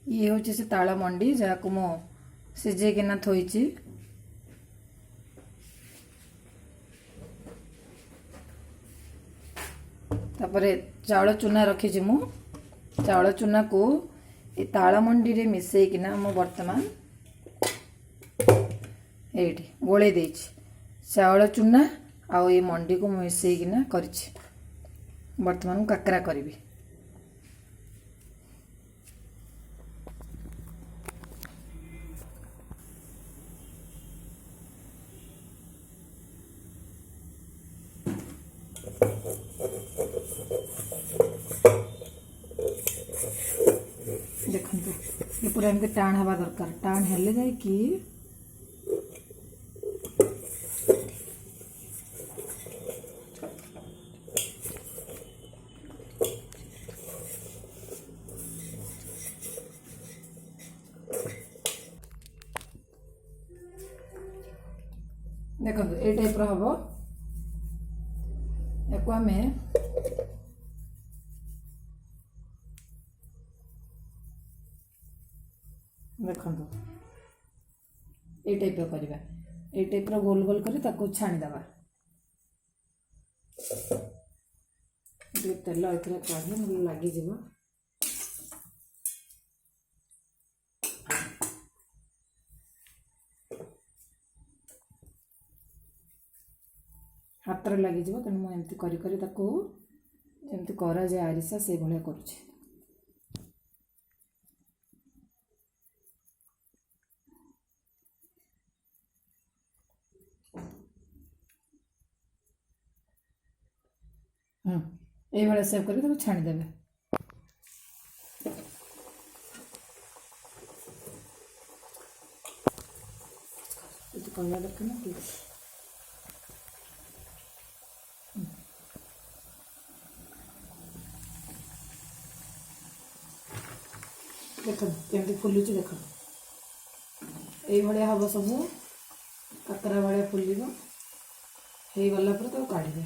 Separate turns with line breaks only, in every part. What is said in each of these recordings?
ये हूँ से ताल मंडी जहाँ को मु सिझेकिना थोइची तापरे चाउल चूना रखी मु चाउल चूना को ये ताल मंडी रे मिसेकिना मु वर्तमान एठी गोले देछि चाउल चूना आउ ये मंडी को मिसेकिना करिछि वर्तमान काकरा करिवि। देखो ये पूरा एमती टाण हवा दरकार टाण हेले जाय कि देखो ए टाइप हम या आम देखो ये टाइप करवा ये टाइप गोल गोल कर छाणीदबा तेल ये काढ़े लगिज हाथ में लगिज तेणु मुझे करी जमी करा जाए आरिसा से भाया करुच्छे। ये भाया सेव कर छाणीदेवे कहना दरकार ना देख केमती फुलुच देख ये हम सब काकरा भाया फुल हो गला पर काढ़ी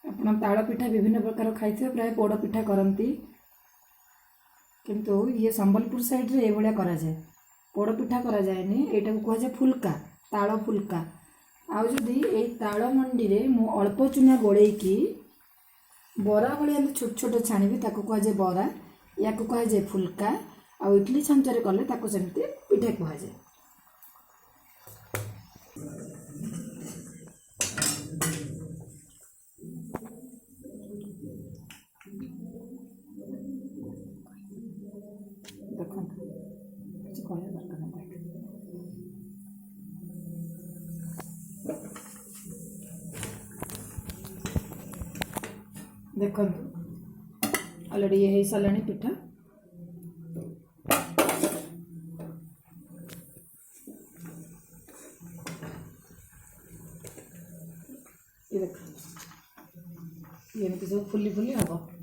आप ताल पिठा विभिन्न प्रकार खाई प्राय पोड़ पिठा करती किंतु ये संबलपुर साइड रे ये करा जाए पोड़ पिठा करा जाएनी एटा को कह जाए फुल्का ताल फुल्का आउ जदि ए ताल मंडी रे मु अल्प चूना गोड़े की बरा भाया छोट छोट छाणी ताको कह जाए बरा या को कह जाए फुल्का आ इडली छांचरे कले ताको सेमती पिठा कह जाए। देखो अलरेडी ये सारा पिठा ये देख ये सब फुली फुली हम